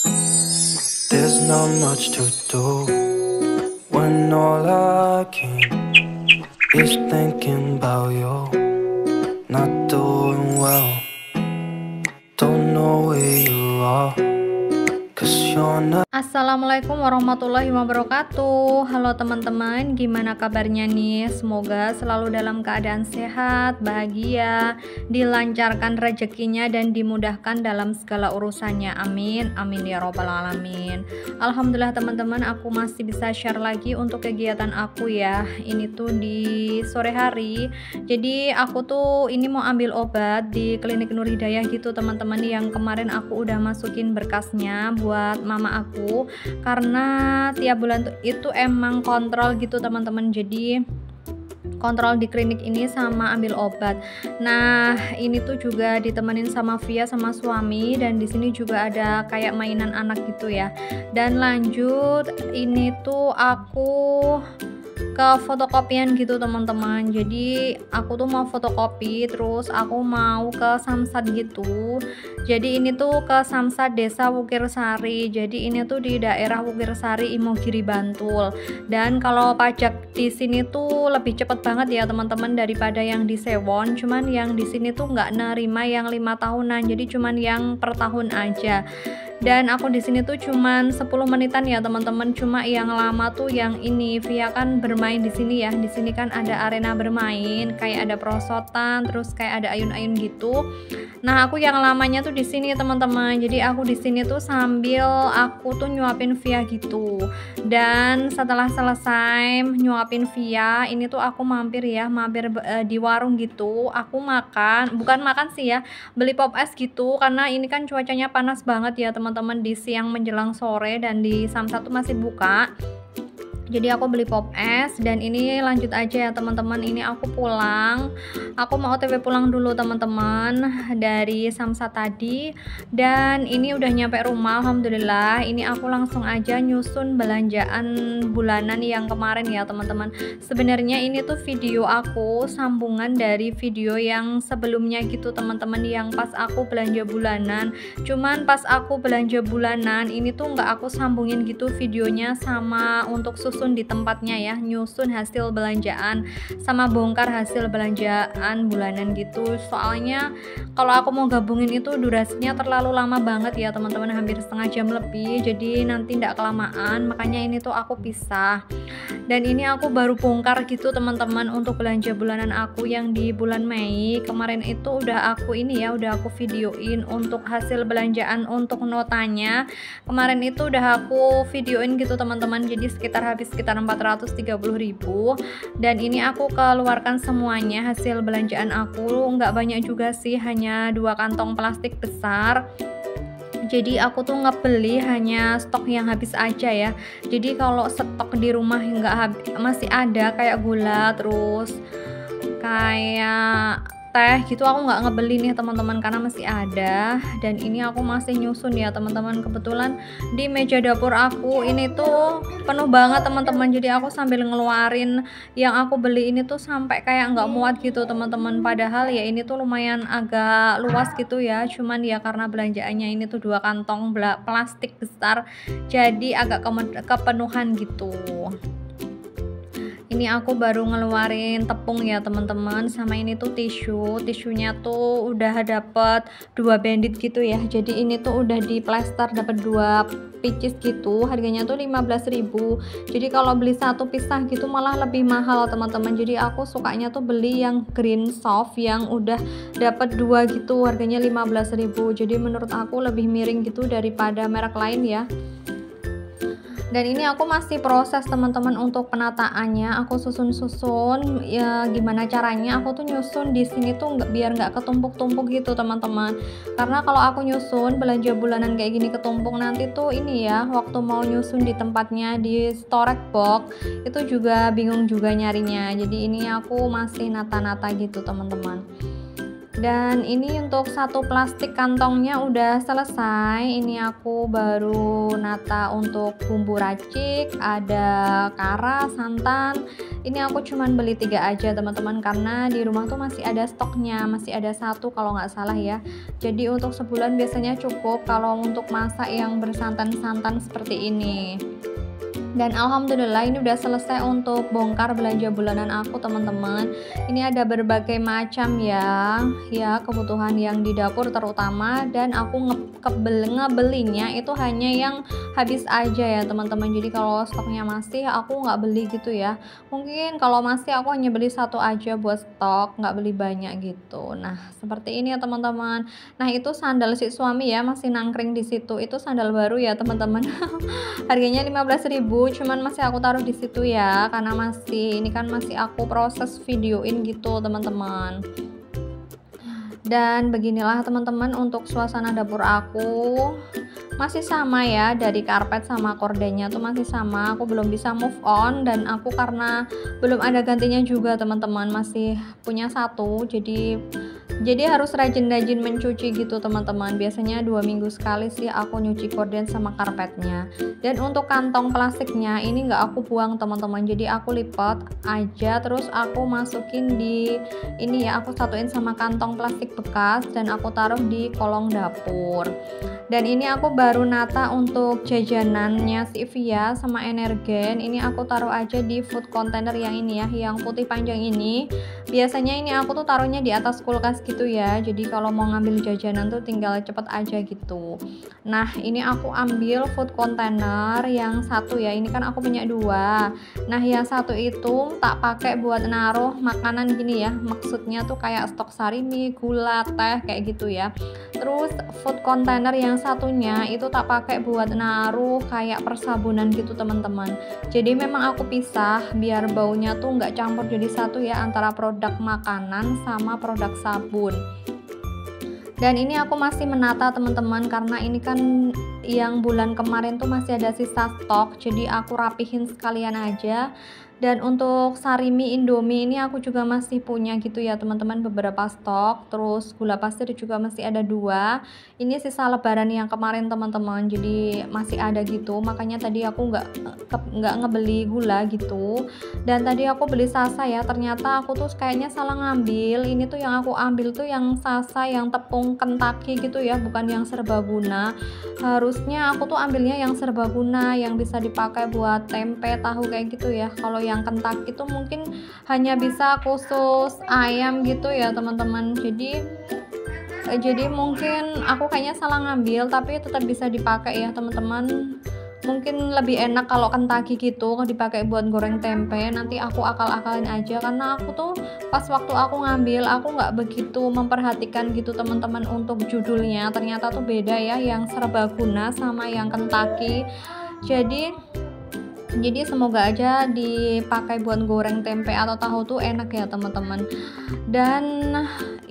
There's not much to do when all I can is thinking about you. Not doing well, don't know where you are, 'cause you're not. Assalamualaikum warahmatullahi wabarakatuh. Halo teman-teman, gimana kabarnya nih? Semoga selalu dalam keadaan sehat, bahagia, dilancarkan rezekinya dan dimudahkan dalam segala urusannya. Amin, amin ya robbal alamin. Alhamdulillah teman-teman, aku masih bisa share lagi untuk kegiatan aku ya. Ini tuh di sore hari. Jadi aku tuh ini mau ambil obat di klinik Nur Hidayah gitu teman-teman, yang kemarin aku udah masukin berkasnya buat mama aku, karena tiap bulan itu emang kontrol gitu teman-teman. Jadi kontrol di klinik ini sama ambil obat. Nah, ini tuh juga ditemenin sama Via sama suami, dan di sini juga ada kayak mainan anak gitu ya. Dan lanjut ini tuh aku ke fotokopian gitu teman-teman. Jadi aku tuh mau fotokopi, terus aku mau ke Samsat gitu. Jadi ini tuh ke Samsat Desa Wukirsari. Jadi ini tuh di daerah Wukirsari, Imogiri, Bantul. Dan kalau pajak di sini tuh lebih cepet banget ya teman-teman daripada yang di Sewon. Cuman yang di sini tuh nggak nerima yang 5 tahunan. Jadi cuman yang per tahun aja. Dan aku di sini tuh cuman 10 menitan ya teman-teman. Cuma yang lama tuh yang ini, Via kan bermain di sini ya. Di sini kan ada arena bermain, kayak ada perosotan, terus kayak ada ayun-ayun gitu. Nah, aku yang lamanya tuh di sini teman-teman. Jadi aku di sini tuh sambil aku tuh nyuapin Via gitu. Dan setelah selesai nyuapin Via, ini tuh aku mampir di warung gitu. Aku bukan makan sih ya, beli pop es gitu, karena ini kan cuacanya panas banget ya teman-teman, di siang menjelang sore, dan di Samsat tuh masih buka. Jadi aku beli pop es, dan ini lanjut aja ya teman-teman. Ini aku pulang, aku mau OTW pulang dulu teman-teman dari Samsat tadi. Dan ini udah nyampe rumah alhamdulillah. Ini aku langsung aja nyusun belanjaan bulanan yang kemarin ya teman-teman. Sebenarnya ini tuh video aku sambungan dari video yang sebelumnya gitu teman-teman, yang pas aku belanja bulanan. Cuman pas aku belanja bulanan ini tuh nggak aku sambungin gitu videonya sama untuk susun di tempatnya ya, nyusun hasil belanjaan sama bongkar hasil belanjaan bulanan gitu. Soalnya kalau aku mau gabungin itu durasinya terlalu lama banget ya teman-teman, hampir setengah jam lebih. Jadi nanti tidak kelamaan, makanya ini tuh aku pisah. Dan ini aku baru bongkar gitu teman-teman untuk belanja bulanan aku yang di bulan Mei kemarin. Itu udah aku videoin untuk hasil belanjaan untuk notanya. Kemarin itu udah aku videoin gitu teman-teman. Jadi habis sekitar 430.000. Dan ini aku keluarkan semuanya hasil belanjaan aku. Nggak banyak juga sih, hanya 2 kantong plastik besar. Jadi aku tuh ngebeli hanya stok yang habis aja ya. Jadi kalau stok di rumah masih ada kayak gula, terus kayak teh gitu, aku nggak ngebeli nih teman-teman karena masih ada. Dan ini aku masih nyusun ya teman-teman. Kebetulan di meja dapur aku ini tuh penuh banget teman-teman. Jadi aku sambil ngeluarin yang aku beli ini tuh sampai kayak nggak muat gitu teman-teman. Padahal ya ini tuh lumayan agak luas gitu ya. Cuman ya karena belanjaannya ini tuh 2 kantong plastik besar, jadi agak kepenuhan gitu. Ini aku baru ngeluarin tepung ya teman-teman, sama ini tuh tisunya tuh udah dapet 2 bandit gitu ya. Jadi ini tuh udah di plester, dapat 2 pieces gitu, harganya tuh 15.000. Jadi kalau beli satu pisah gitu malah lebih mahal teman-teman. Jadi aku sukanya tuh beli yang green soft yang udah dapat 2 gitu, harganya 15.000. Jadi menurut aku lebih miring gitu daripada merek lain ya. Dan ini aku masih proses teman-teman untuk penataannya. Aku susun ya, gimana caranya aku tuh nyusun di sini tuh biar nggak ketumpuk-tumpuk gitu teman-teman. Karena kalau aku nyusun belanja bulanan kayak gini ketumpuk, nanti tuh ini ya, waktu mau nyusun di tempatnya di storage box itu juga bingung juga nyarinya. Jadi ini aku masih nata-nata gitu teman-teman. Dan ini untuk satu plastik kantongnya udah selesai. Ini aku baru nata untuk bumbu racik, ada kara, santan. Ini aku cuman beli 3 aja teman-teman, karena di rumah tuh masih ada stoknya, masih ada 1 kalau nggak salah ya. Jadi untuk sebulan biasanya cukup kalau untuk masak yang bersantan-santan seperti ini. Dan alhamdulillah ini udah selesai untuk bongkar belanja bulanan aku teman-teman. Ini ada berbagai macam ya kebutuhan yang di dapur terutama, dan aku ngebelinya itu hanya yang habis aja ya teman-teman. Jadi kalau stoknya masih aku nggak beli gitu ya. Mungkin kalau masih aku hanya beli 1 aja buat stok, nggak beli banyak gitu. Nah seperti ini ya teman-teman. Nah itu sandal si suami ya, masih nangkring di situ. Itu sandal baru ya teman-teman. Harganya 15.000, cuman masih aku taruh di situ ya, karena ini kan masih aku proses videoin gitu teman-teman. Dan beginilah teman-teman untuk suasana dapur aku, masih sama ya, dari karpet sama kordennya tuh masih sama. Aku belum bisa move on, dan aku karena belum ada gantinya juga teman-teman, masih punya 1, jadi harus rajin-rajin mencuci gitu teman-teman. Biasanya 2 minggu sekali sih aku nyuci korden sama karpetnya. Dan untuk kantong plastiknya ini nggak aku buang teman-teman, jadi aku lipat aja, terus aku masukin di ini ya, aku satuin sama kantong plastik bekas, dan aku taruh di kolong dapur. Dan ini aku baru nata untuk jajanannya si Via sama Energen. Ini aku taruh aja di food container yang ini ya, yang putih panjang ini. Biasanya ini aku tuh taruhnya di atas kulkas gitu ya, jadi kalau mau ngambil jajanan tuh tinggal cepet aja gitu. Nah ini aku ambil food container yang 1 ya, ini kan aku punya 2. Nah yang 1 itu tak pakai buat naruh makanan gini ya, maksudnya tuh kayak stok sarimi, gula, teh kayak gitu ya. Terus food container yang satunya itu tak pakai buat naruh kayak persabunan gitu teman-teman. Jadi memang aku pisah biar baunya tuh nggak campur jadi 1 ya, antara produk makanan sama produk sabun. Dan ini aku masih menata teman-teman, karena ini kan yang bulan kemarin tuh masih ada sisa stok, jadi aku rapihin sekalian aja. Dan untuk sarimi Indomie ini aku juga masih punya gitu ya teman-teman, beberapa stok. Terus gula pasir juga masih ada 2. Ini sisa lebaran yang kemarin teman-teman, jadi masih ada gitu. Makanya tadi aku nggak ngebeli gula gitu. Dan tadi aku beli sasa ya, ternyata aku tuh kayaknya salah ngambil. Ini tuh yang aku ambil tuh yang sasa yang tepung Kentucky gitu ya, bukan yang serbaguna. Harusnya aku tuh ambilnya yang serbaguna, yang bisa dipakai buat tempe, tahu kayak gitu ya. Kalau yang Kentucky itu mungkin hanya bisa khusus ayam gitu ya teman-teman. Jadi mungkin aku kayaknya salah ngambil, tapi tetap bisa dipakai ya teman-teman. Mungkin lebih enak kalau Kentucky gitu dipakai buat goreng tempe. Nanti aku akal-akalin aja, karena aku tuh pas waktu aku ngambil aku nggak begitu memperhatikan gitu teman-teman untuk judulnya. Ternyata tuh beda ya, yang serbaguna sama yang Kentucky. Jadi semoga aja dipakai buat goreng tempe atau tahu tuh enak ya teman-teman. Dan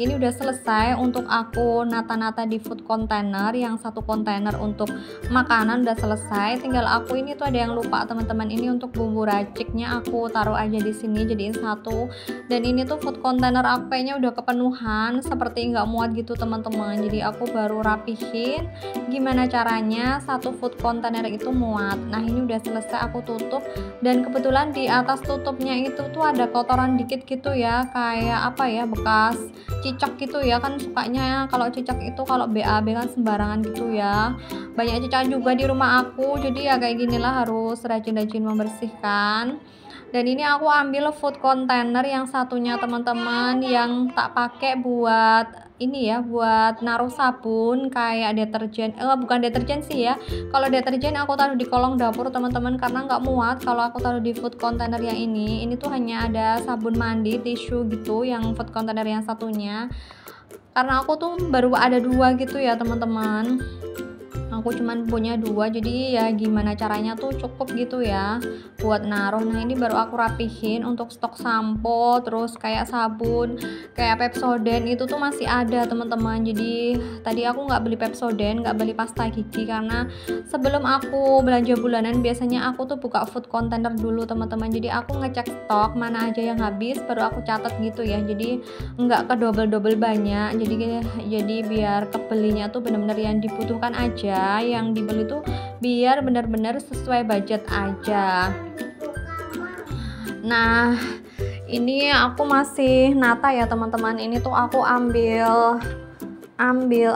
ini udah selesai untuk aku nata-nata di food container. Yang 1 kontainer untuk makanan udah selesai. Tinggal aku ini tuh ada yang lupa teman-teman. Ini untuk bumbu raciknya aku taruh aja di sini jadiin 1. Dan ini tuh food container aku kayaknya udah kepenuhan, seperti nggak muat gitu teman-teman. Jadi aku baru rapihin gimana caranya 1 food container itu muat. Nah ini udah selesai aku tutup, dan kebetulan di atas tutupnya itu tuh ada kotoran dikit gitu ya, kayak apa ya, bekas cicak gitu ya, kan sukanya kalau cicak itu kalau BAB kan sembarangan gitu ya. Banyak cicak juga di rumah aku, jadi ya kayak ginilah, harus rajin-rajin membersihkan. Dan ini aku ambil food container yang satunya teman-teman, yang tak pakai buat ini ya, buat naruh sabun kayak deterjen. Bukan deterjen sih ya, kalau deterjen aku taruh di kolong dapur teman-teman, karena nggak muat kalau aku taruh di food container yang ini tuh hanya ada sabun mandi, tisu gitu, yang food container yang satunya. Karena aku tuh baru ada 2 gitu ya teman-teman, aku aku cuman punya 2, jadi ya gimana caranya tuh cukup gitu ya buat naruh. Nah ini baru aku rapihin. Untuk stok sampo, terus kayak sabun, kayak Pepsodent itu tuh masih ada teman-teman. Jadi tadi aku nggak beli Pepsodent, nggak beli pasta gigi, karena sebelum aku belanja bulanan biasanya aku tuh buka food container dulu teman-teman. Jadi aku ngecek stok mana aja yang habis, baru aku catat gitu ya, jadi nggak ke double banyak. Jadi biar kebelinya tuh bener-bener yang dibutuhkan aja, yang dibeli tuh biar bener-bener sesuai budget aja. Nah ini aku masih nata ya teman-teman. Ini tuh aku ambil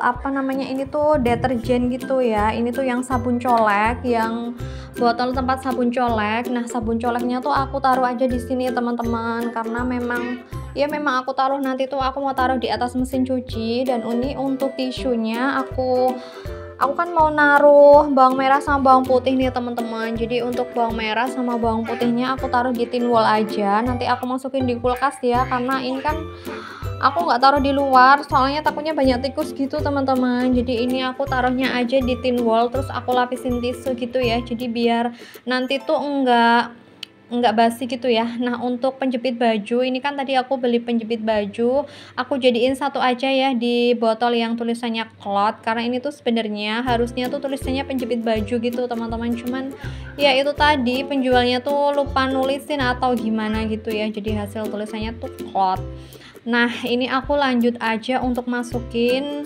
apa namanya, ini tuh deterjen gitu ya. Ini tuh yang sabun colek, yang botol tempat sabun colek. Nah sabun coleknya tuh aku taruh aja di sini teman-teman, karena memang aku taruh nanti tuh aku mau taruh di atas mesin cuci. Dan ini untuk tisunya aku kan mau naruh bawang merah sama bawang putih nih teman-teman. Jadi untuk bawang merah sama bawang putihnya aku taruh di tin wall aja, nanti aku masukin di kulkas ya, karena ini kan aku nggak taruh di luar soalnya takutnya banyak tikus gitu teman-teman. Jadi ini aku taruhnya aja di tin wall, terus aku lapisin tisu gitu ya, jadi biar nanti tuh enggak basi gitu ya. Nah untuk penjepit baju ini kan tadi aku beli penjepit baju, aku jadiin satu aja ya di botol yang tulisannya cloth, karena ini tuh sebenarnya harusnya tuh tulisannya penjepit baju gitu teman-teman, cuman ya itu tadi penjualnya tuh lupa nulisin atau gimana gitu ya, jadi hasil tulisannya tuh cloth. Nah ini aku lanjut aja untuk masukin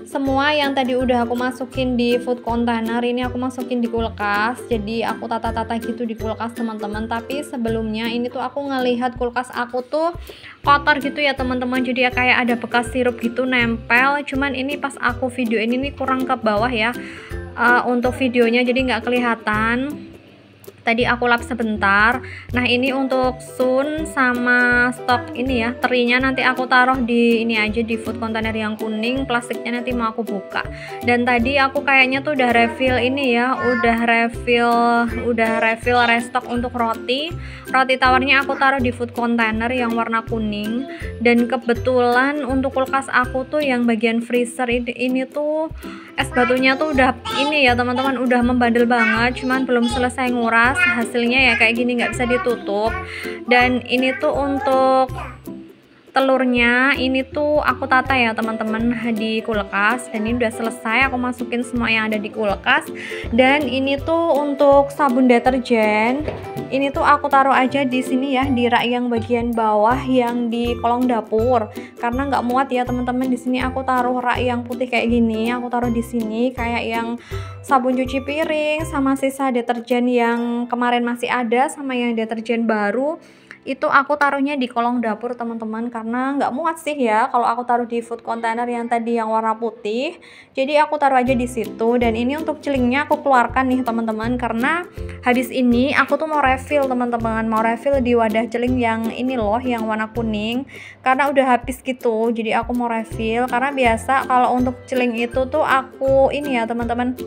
semua yang tadi udah aku masukin di food container. Ini aku masukin di kulkas, jadi aku tata-tata gitu di kulkas teman-teman. Tapi sebelumnya ini tuh aku ngelihat kulkas aku tuh kotor gitu ya teman-teman, jadi ya kayak ada bekas sirup gitu nempel. Cuman ini pas aku video ini kurang ke bawah ya untuk videonya, jadi nggak kelihatan. Tadi aku lap sebentar. Nah ini untuk sun sama stok ini ya, terinya nanti aku taruh di ini aja, di food container yang kuning, plastiknya nanti mau aku buka. Dan tadi aku kayaknya tuh udah refill ini ya, udah refill restock untuk roti tawarnya aku taruh di food container yang warna kuning. Dan kebetulan untuk kulkas aku tuh yang bagian freezer ini tuh es batunya tuh udah ini ya teman-teman, udah membandel banget, cuman belum selesai nguras. Hasilnya ya kayak gini, nggak bisa ditutup. Dan ini tuh untuk telurnya ini tuh aku tata ya teman-teman di kulkas, dan ini udah selesai aku masukin semua yang ada di kulkas. Dan ini tuh untuk sabun deterjen, ini tuh aku taruh aja di sini ya, di rak yang bagian bawah yang di kolong dapur, karena nggak muat ya teman-teman. Di sini aku taruh rak yang putih kayak gini, aku taruh di sini kayak yang sabun cuci piring sama sisa deterjen yang kemarin masih ada sama yang deterjen baru itu aku taruhnya di kolong dapur teman-teman, karena nggak muat sih ya kalau aku taruh di food container yang tadi yang warna putih. Jadi aku taruh aja di situ. Dan ini untuk celingnya aku keluarkan nih teman-teman, karena habis ini aku tuh mau refill teman-teman, mau refill di wadah celing yang ini loh, yang warna kuning, karena udah habis gitu. Jadi aku mau refill, karena biasa kalau untuk celing itu tuh aku ini ya teman-teman,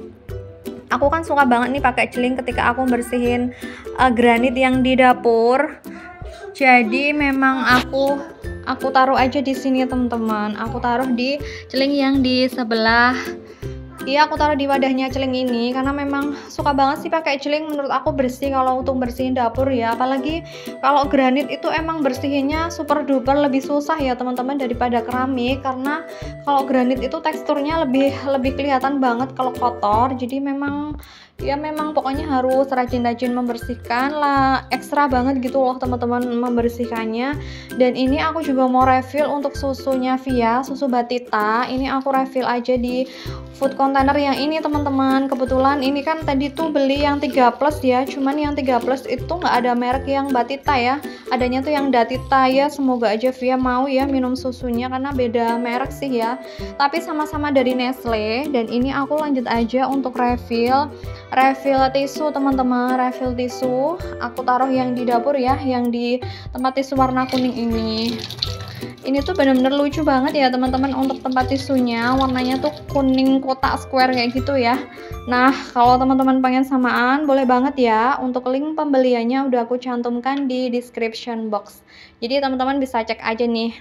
aku kan suka banget nih pakai celing ketika aku bersihin granit yang di dapur. Jadi memang aku taruh aja di sini teman-teman. Aku taruh di celing yang di sebelah. Iya, aku taruh di wadahnya celing ini karena memang suka banget sih pakai celing. Menurut aku bersih kalau untuk bersihin dapur ya. Apalagi kalau granit itu emang bersihinnya super duper lebih susah ya teman-teman daripada keramik, karena kalau granit itu teksturnya lebih kelihatan banget kalau kotor. Jadi memang pokoknya harus rajin-rajin membersihkan lah, ekstra banget gitu loh teman-teman membersihkannya. Dan ini aku juga mau refill untuk susunya Via, susu Batita. Ini aku refill aja di food container yang ini teman-teman. Kebetulan ini kan tadi tuh beli yang 3 plus ya, cuman yang 3 plus itu nggak ada merek yang Batita ya, adanya tuh yang Datita ya. Semoga aja Via mau ya minum susunya, karena beda merek sih ya, tapi sama-sama dari Nestle. Dan ini aku lanjut aja untuk refill tisu teman-teman, refill tisu. Aku taruh yang di dapur ya, yang di tempat tisu warna kuning ini. Ini tuh bener-bener lucu banget ya teman-teman untuk tempat tisunya, warnanya tuh kuning kotak square kayak gitu ya. Nah kalau teman-teman pengen samaan boleh banget ya, untuk link pembeliannya udah aku cantumkan di description box, jadi teman-teman bisa cek aja nih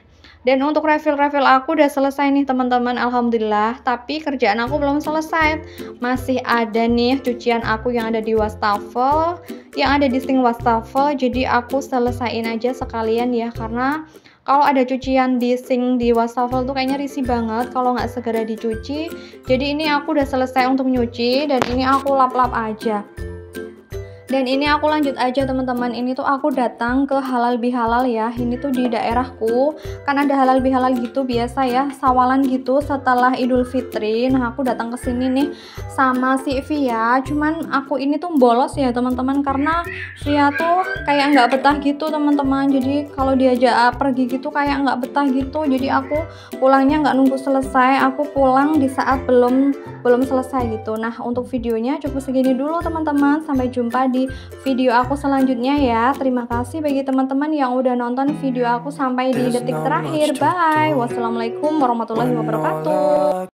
Dan untuk refill-refill aku udah selesai nih teman-teman, alhamdulillah. Tapi kerjaan aku belum selesai. Masih ada nih cucian aku yang ada di wastafel, yang ada di sink wastafel. Jadi aku selesain aja sekalian ya, karena kalau ada cucian di sink di wastafel tuh kayaknya risih banget kalau nggak segera dicuci. Jadi ini aku udah selesai untuk nyuci dan ini aku lap-lap aja. Dan ini aku lanjut aja teman-teman, ini tuh aku datang ke Halal Bihalal ya. Ini tuh di daerahku kan ada Halal Bihalal gitu biasa ya, sawalan gitu setelah Idul Fitri. Nah aku datang ke sini nih sama si Via, cuman aku ini tuh bolos ya teman-teman, karena Via tuh kayak nggak betah gitu teman-teman. Jadi kalau diajak pergi gitu kayak nggak betah gitu, jadi aku pulangnya nggak nunggu selesai, aku pulang di saat belum selesai gitu. Nah untuk videonya cukup segini dulu teman-teman, sampai jumpa di video aku selanjutnya ya. Terima kasih bagi teman-teman yang udah nonton video aku sampai di detik terakhir. Bye. Wassalamualaikum warahmatullahi wabarakatuh.